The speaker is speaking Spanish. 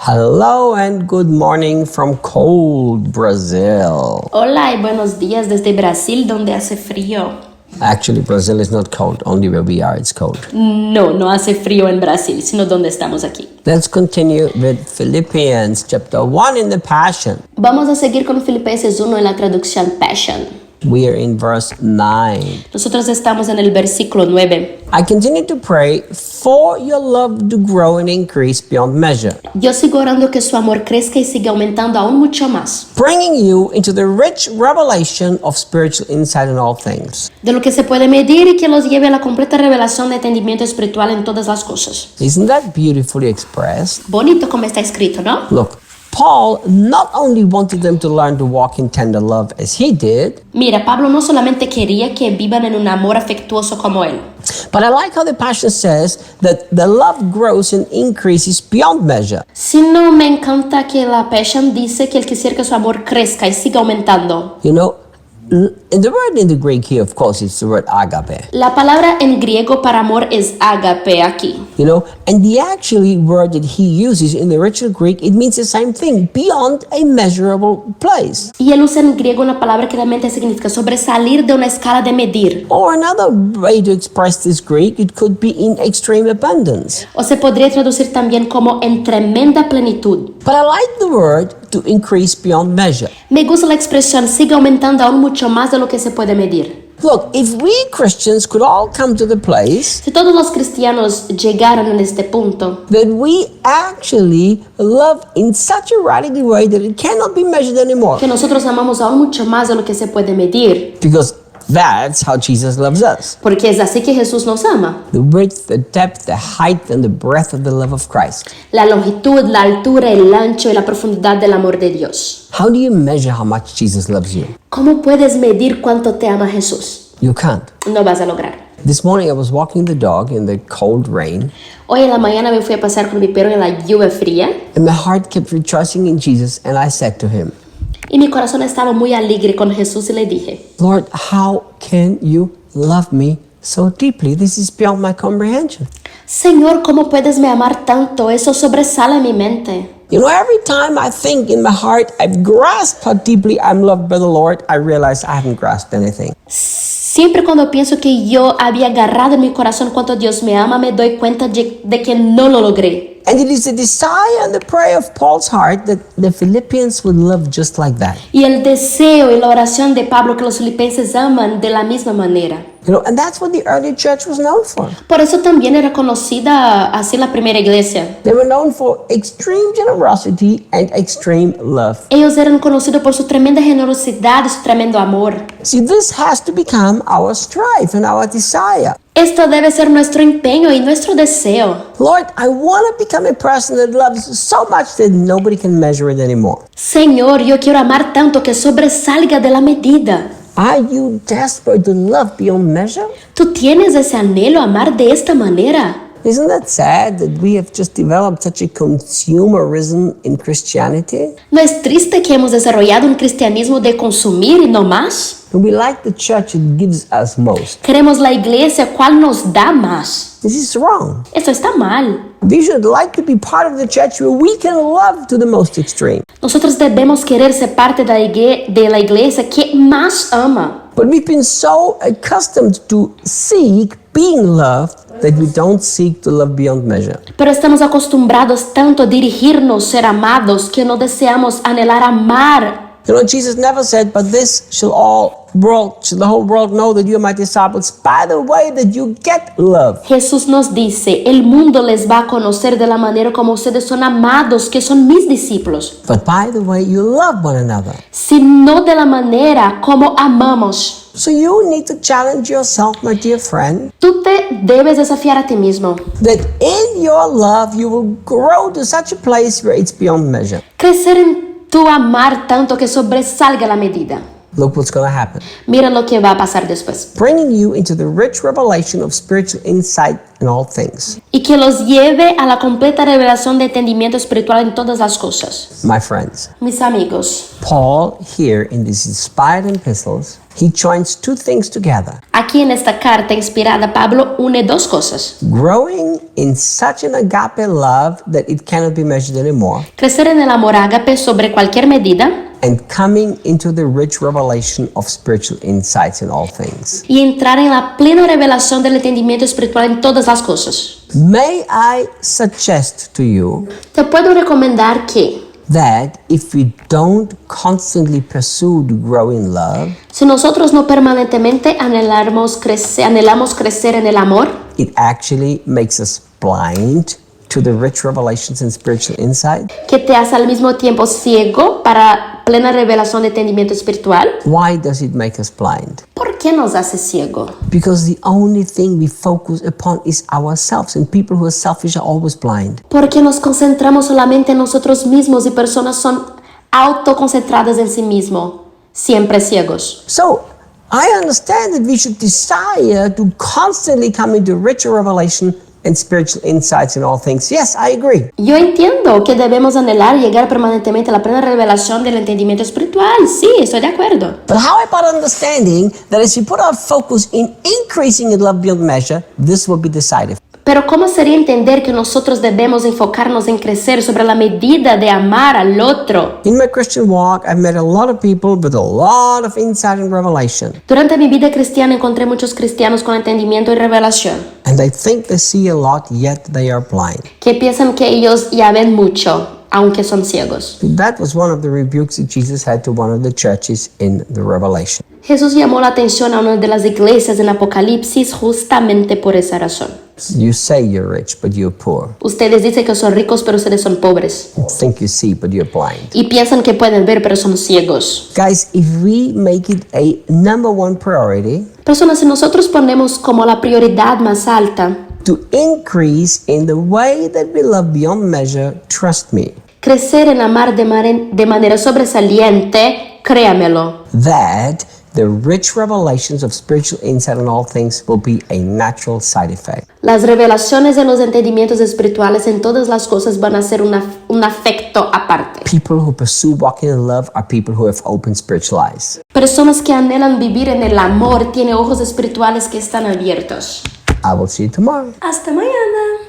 Hello and good morning from cold Brazil. Hola y buenos días desde Brasil, donde hace frío. Actually, Brazil is not cold. Only where we are, it's cold. No hace frío en Brasil, sino donde estamos aquí. Let's continue with Filipenses chapter 1 in the Passion. Vamos a seguir con Filipenses 1 en la traducción Passion. We are in verse 9. Nosotros estamos en el versículo 9. I continue to pray for your love to grow and increase beyond measure, Yo sigo orando que su amor crezca y siga aumentando aún mucho más. bringing you into the rich revelation of spiritual insight in all things. De lo que se puede medir y que los lleve a la completa revelación de entendimiento espiritual en todas las cosas. Isn't that beautifully expressed? Bonito como está escrito, ¿no? Look, Paul not only wanted them to learn to walk in tender love as he did, Mira, Pablo no solamente quería que vivan en un amor afectuoso como él, but I like how the Passion says that the love grows and increases beyond measure. sino me encanta que la Passion dice que él quisiera que su amor crezca y siga aumentando. You know, and the word in the Greek here, of course, it's the word agape. La palabra en griego para amor es ágape aquí. You know, and the actually word that he uses in the original Greek, it means the same thing, beyond a measurable place. Y él usa en griego una palabra que realmente significa sobresalir de una escala de medir. Or another way to express this Greek, it could be in extreme abundance. O se podría traducir también como en tremenda plenitud. But I like the word to increase beyond measure. Me gusta la expresión siga aumentando aún mucho más de lo que se puede medir. Look, if we Christians could all come to the place Si todos los cristianos llegaran en este punto, that we actually love in such a radical way that it cannot be measured anymore. que nosotros amamos aún mucho más de lo que se puede medir, Because that's how Jesus loves us. porque es así que Jesús nos ama. The width, the depth, the height, and the breadth of the love of Christ. La longitud, la altura, el ancho y la profundidad del amor de Dios. How do you measure how much Jesus loves you? ¿Cómo puedes medir cuánto te ama Jesús? You can't. No vas a lograr. This morning I was walking the dog in the cold rain, Hoy en la mañana me fui a pasar con mi perro en la lluvia fría and my heart kept rejoicing in Jesus, and I said to him, y mi corazón estaba muy alegre con Jesús y le dije, Lord, how can you love me so deeply? This is beyond my comprehension. Señor, ¿cómo puedes me amar tanto? Eso sobresale mi mente. You know, every time I think in my heart I've grasped how deeply I'm loved by the Lord, I realize I haven't grasped anything. Siempre cuando pienso que yo había agarrado en mi corazón cuánto Dios me ama, me doy cuenta de que no lo logré. And it is the desire and the prayer of Paul's heart that the Philippians would love just like that. Y el deseo y la oración de Pablo que los filipenses aman de la misma manera. You know, and that's what the early church was known for. Por eso también era conocida así la primera iglesia. They were known for extreme generosity and extreme love. Ellos eran conocidos por su tremenda generosidad y su tremendo amor. See, this has to become our strive and our desire. Esto debe ser nuestro empeño y nuestro deseo. Lord, I want to become a person that loves so much that nobody can measure it anymore. Señor, yo quiero amar tanto que sobresalga de la medida. Are you desperate to love beyond measure? ¿Tú tienes ese anhelo a amar de esta manera? Isn't that sad that we have just developed such a consumerism in Christianity? ¿No es triste que hemos desarrollado un cristianismo de consumir y no más? And we like the church that gives us most. Queremos la iglesia cual nos da más. This is wrong. Esto está mal. We should like to be part of the church where we can love to the most extreme. Nosotros debemos querer ser parte de la iglesia que más ama. But we've been so accustomed to seek being loved that we don't seek to love beyond measure. Pero estamos acostumbrados tanto a dirigirnos, ser amados, que no deseamos anhelar amar. You know, Jesus never said, but this shall the whole world know that you are my disciples by the way that you get love. Jesús nos dice, el mundo les va a conocer de la manera como ustedes son amados, que son mis discípulos, But by the way you love one another. sino de la manera como amamos. So you need to challenge yourself, my dear friend, Tú te debes desafiar a ti mismo. that in your love you will grow to such a place where it's beyond measure. Crecer en tu amar tanto que sobresalga la medida. Look what's going to happen. Mira lo que va a pasar después. Bringing you into the rich revelation of spiritual insight in all things. Y que los lleve a la completa revelación de entendimiento espiritual en todas las cosas. My friends, Mis amigos, Paul here in these inspired epistles, he joins two things together. aquí en esta carta inspirada, Pablo une dos cosas. Growing in such an agape love that it cannot be measured anymore, Crecer en el amor ágape sobre cualquier medida and coming into the rich revelation of spiritual insights in all things. y entrar en la plena revelación del entendimiento espiritual en todas las cosas. May I suggest to you Te puedo recomendar que that if we don't constantly pursue to grow in love, si nosotros no permanentemente anhelamos crecer en el amor, it actually makes us blind to the rich revelations and spiritual insight. que te hace al mismo tiempo ciego para plena revelación de entendimiento espiritual, Why does it make us blind? ¿por qué nos hace ciego? Because the only thing we focus upon is ourselves, and people who are selfish are always blind. Porque nos concentramos solamente en nosotros mismos y personas son autoconcentradas en sí mismo, siempre ciegos. So, I understand that we should desire to constantly come into richer revelation and spiritual insights in all things. Yes, I agree. Yo entiendo que debemos anhelar llegar permanentemente a la plena revelación del entendimiento espiritual. Sí, estoy de acuerdo. But how about understanding that as we put our focus in increasing in love beyond measure, this will be decisive? Pero ¿cómo sería entender que nosotros debemos enfocarnos en crecer sobre la medida de amar al otro? In my Christian walk, I've met a lot of people with a lot of insight and revelation. Durante mi vida cristiana encontré muchos cristianos con entendimiento y revelación, And they think they see a lot, yet they are blind. que piensan que ellos ya ven mucho, aunque son ciegos. That was one of the rebukes that Jesus had to one of the churches in the Revelation. Jesús llamó la atención a una de las iglesias en Apocalipsis justamente por esa razón. You say you're rich, but you're poor. Ustedes dicen que son ricos, pero ustedes son pobres. You think you see, but you're blind. Y piensan que pueden ver, pero son ciegos. Guys, if we make it a number one priority Personas, si nosotros ponemos como la prioridad más alta to increase in the way that we love beyond measure, trust me, crecer en amar de manera sobresaliente, créamelo, that the rich revelations of spiritual insight in all things will be a natural side effect. las revelaciones de los entendimientos espirituales en todas las cosas van a ser un afecto aparte. People who pursue walking in love are people who have open spiritual eyes. Personas que anhelan vivir en el amor tienen ojos espirituales que están abiertos. I will see you tomorrow. Hasta mañana.